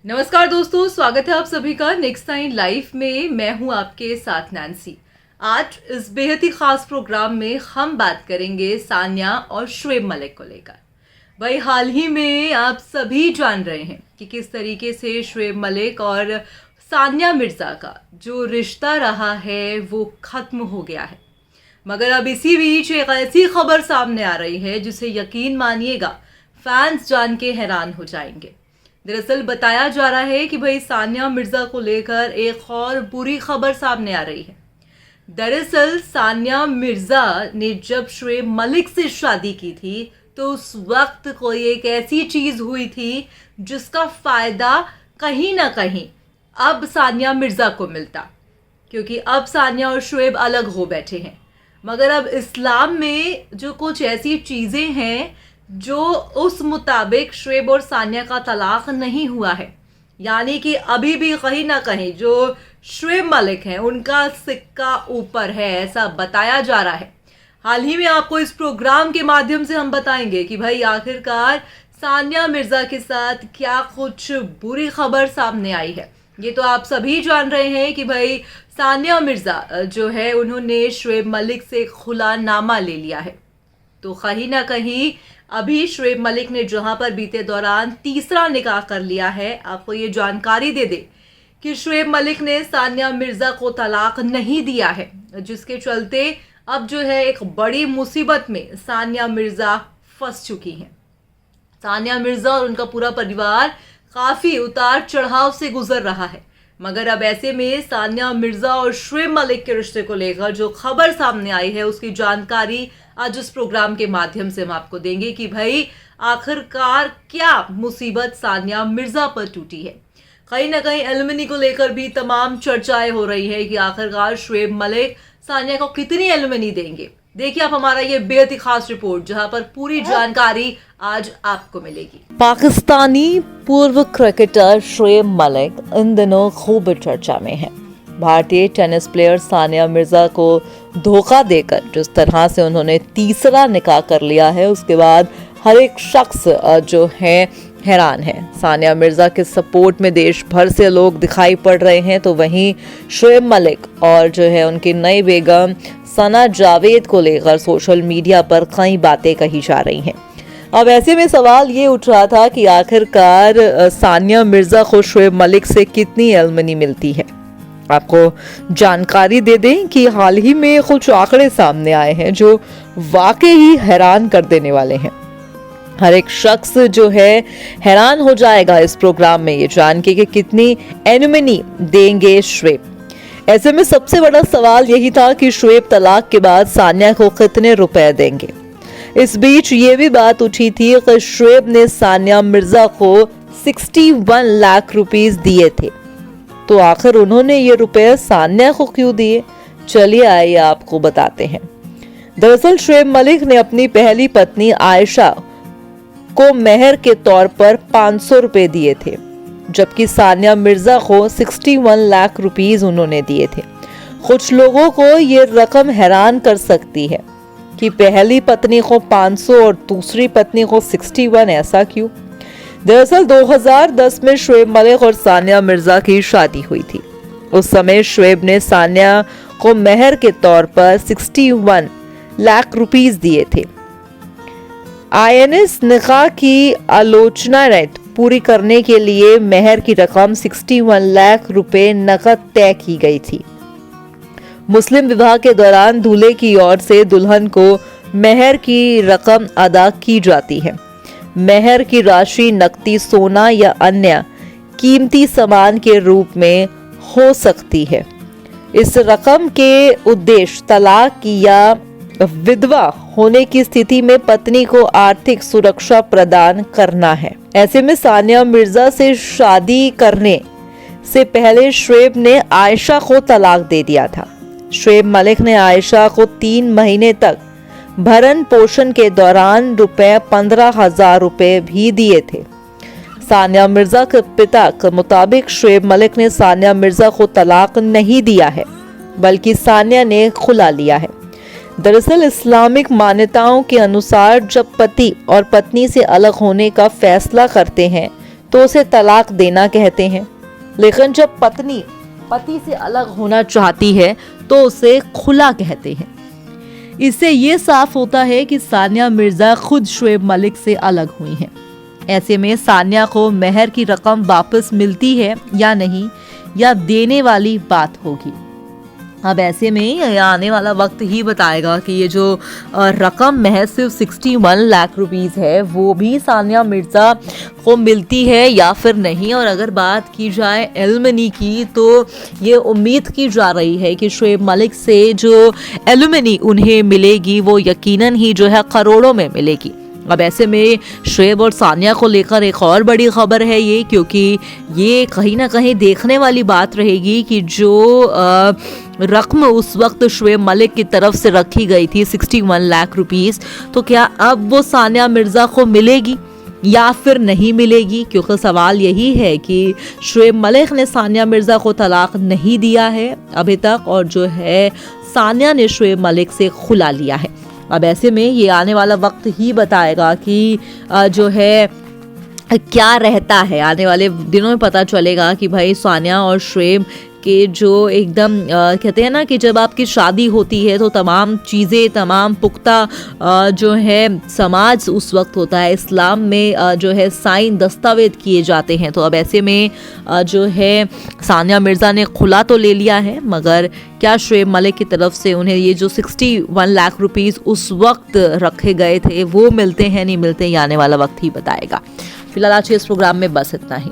नमस्कार दोस्तों, स्वागत है आप सभी का नेक्स्ट टाइम लाइफ में। मैं हूं आपके साथ नैन्सी। आज इस बेहद ही खास प्रोग्राम में हम बात करेंगे सानिया और शुएब मलिक को लेकर। भाई हाल ही में आप सभी जान रहे हैं कि किस तरीके से शुएब मलिक और सानिया मिर्ज़ा का जो रिश्ता रहा है वो ख़त्म हो गया है। मगर अब इसी बीच एक ऐसी खबर सामने आ रही है जिसे यकीन मानिएगा फैंस जान के हैरान हो जाएंगे। दरअसल बताया जा रहा है कि भाई सानिया मिर्ज़ा को लेकर एक और बुरी खबर सामने आ रही है। दरअसल सानिया मिर्ज़ा ने जब शुएब मलिक से शादी की थी तो उस वक्त कोई एक ऐसी चीज़ हुई थी जिसका फ़ायदा कहीं ना कहीं अब सानिया मिर्ज़ा को मिलता, क्योंकि अब सानिया और शुएब अलग हो बैठे हैं। मगर अब इस्लाम में जो कुछ ऐसी चीज़ें हैं जो उस मुताबिक शुएब और सानिया का तलाक नहीं हुआ है, यानी कि अभी भी कहीं ना कहीं जो शुएब मलिक हैं उनका सिक्का ऊपर है, ऐसा बताया जा रहा है। हाल ही में आपको इस प्रोग्राम के माध्यम से हम बताएंगे कि भाई आखिरकार सानिया मिर्ज़ा के साथ क्या कुछ बुरी खबर सामने आई है। ये तो आप सभी जान रहे हैं कि भाई सानिया मिर्ज़ा जो है उन्होंने शुएब मलिक से खुलानामा ले लिया है। तो कहीं ना कहीं अभी शुएब मलिक ने जहां पर बीते दौरान तीसरा निकाह कर लिया है, आपको ये जानकारी दे दे कि शुएब मलिक ने सानिया मिर्ज़ा को तलाक नहीं दिया है, जिसके चलते अब जो है एक बड़ी मुसीबत में सानिया मिर्ज़ा फंस चुकी हैं। सानिया मिर्ज़ा और उनका पूरा परिवार काफ़ी उतार चढ़ाव से गुजर रहा है। मगर अब ऐसे में सानिया मिर्ज़ा और शुएब मलिक के रिश्ते को लेकर जो खबर सामने आई है उसकी जानकारी आज इस प्रोग्राम के माध्यम से हम आपको देंगे कि भाई आखिरकार क्या मुसीबत सानिया मिर्ज़ा पर टूटी है। कहीं ना कहीं एलिमनी को लेकर भी तमाम चर्चाएं हो रही है कि आखिरकार शुएब मलिक सानिया को कितनी एलिमनी देंगे। देखिए आप हमारा ये बेहद ही खास रिपोर्ट जहां पर पूरी जानकारी आज आपको मिलेगी। पाकिस्तानी पूर्व क्रिकेटर शुएब मलिक इन दिनों खूब चर्चा में है। भारतीय टेनिस प्लेयर सानिया मिर्ज़ा को धोखा देकर जिस तरह से उन्होंने तीसरा निकाह कर लिया है, उसके बाद हर एक शख्स जो है हैरान है। सानिया मिर्ज़ा के सपोर्ट में देश भर से लोग दिखाई पड़ रहे हैं, तो वहीं शुएब मलिक और जो है उनकी नई बेगम सना जावेद को लेकर सोशल मीडिया पर कई बातें कही जा रही हैं। अब ऐसे में सवाल ये उठ रहा था कि आखिरकार सानिया मिर्ज़ा को शुएब मलिक से कितनी एलिमनी मिलती है। आपको जानकारी दे दें कि हाल ही में कुछ आंकड़े सामने आए हैं जो वाकई ही हैरान कर देने वाले हैं। हर एक शख्स जो है हैरान हो जाएगा इस प्रोग्राम में ये जान के कि कितनी एलिमनी देंगे शुएब। ऐसे में सबसे बड़ा सवाल यही था कि शुएब तलाक के बाद सानिया को कितने रुपए देंगे। इस बीच ये भी बात उठी थी कि शुएब ने सानिया मिर्ज़ा को 61 लाख रुपीस दिए थे, तो आखिर उन्होंने ये रुपए सानिया को क्यों दिए, चलिए आइए आपको बताते हैं। दरअसल शुएब मलिक ने अपनी पहली पत्नी आयशा को मेहर के तौर पर 500 रुपए दिए थे, जबकि सानिया मिर्ज़ा को 61 लाख रुपीस उन्होंने दिए थे। कुछ लोगों को ये रकम हैरान कर सकती है कि पहली पत्नी को 500 और दूसरी पत्नी को 61, ऐसा क्यों। दरअसल 2010 में शुएब मलिक और सानिया मिर्ज़ा की शादी हुई थी। उस समय शुएब ने सानिया को मेहर के तौर पर 61 लाख रुपीस दिए थे। आईएनएस निकाह की आलोचना पूरी करने के लिए मेहर की रकम 61 लाख रुपए नकद तय की गई थी। मुस्लिम विवाह के दौरान दूल्हे की ओर से दुल्हन को मेहर की रकम अदा की जाती है। मेहर की राशि नकदी, सोना या अन्य कीमती सामान के रूप में हो सकती है। इस रकम के उद्देश्य तलाक या विधवा होने की स्थिति में पत्नी को आर्थिक सुरक्षा प्रदान करना है। ऐसे में सानिया मिर्ज़ा से शादी करने से पहले शुएब ने आयशा को तलाक दे दिया था। शुएब मलिक ने आयशा को 3 महीने तक भरण पोषण के दौरान रुपए 15,000 रुपए भी दिए थे। सानिया मिर्ज़ा के पिता के मुताबिक शुएब मलिक ने सानिया मिर्ज़ा को तलाक नहीं दिया है, बल्कि सानिया ने खुला लिया है। दरअसल इस्लामिक मान्यताओं के अनुसार जब पति और पत्नी से अलग होने का फैसला करते हैं तो उसे तलाक देना कहते हैं, लेकिन जब पत्नी पति से अलग होना चाहती है तो उसे खुला कहते हैं। इससे ये साफ होता है कि सानिया मिर्जा खुद शोएब मलिक से अलग हुई हैं। ऐसे में सानिया को मेहर की रकम वापस मिलती है या नहीं, या देने वाली बात होगी। अब ऐसे में आने वाला वक्त ही बताएगा कि ये जो रकम महज सिर्फ 61 लाख रुपीस है वो भी सानिया मिर्जा को मिलती है या फिर नहीं। और अगर बात की जाए एलुमनी की तो ये उम्मीद की जा रही है कि शोएब मलिक से जो एलुमनी उन्हें मिलेगी वो यकीनन ही जो है करोड़ों में मिलेगी। अब ऐसे में शोएब और सानिया को लेकर एक और बड़ी खबर है ये, क्योंकि ये कहीं ना कहीं देखने वाली बात रहेगी कि जो रकम उस वक्त शोएब मलिक की तरफ से रखी गई थी 61 लाख रुपीस, तो क्या अब वो सानिया मिर्जा को मिलेगी या फिर नहीं मिलेगी। क्योंकि सवाल यही है कि शोएब मलिक ने सानिया मिर्जा को तलाक नहीं दिया है अभी तक, और जो है सानिया ने शोएब मलिक से खुला लिया है। अब ऐसे में ये आने वाला वक्त ही बताएगा कि जो है क्या रहता है। आने वाले दिनों में पता चलेगा कि भाई सानिया और शोएब के जो एकदम कहते हैं ना कि जब आपकी शादी होती है तो तमाम चीज़ें, तमाम पुख्ता जो है समाज उस वक्त होता है, इस्लाम में जो है साइन दस्तावेज किए जाते हैं। तो अब ऐसे में जो है सानिया मिर्ज़ा ने खुला तो ले लिया है, मगर क्या शोएब मलिक की तरफ से उन्हें ये जो 61 लाख रुपीस उस वक्त रखे गए थे वो मिलते हैं नहीं मिलते, ये आने वाला वक्त ही बताएगा। फिलहाल आज के इस प्रोग्राम में बस इतना ही।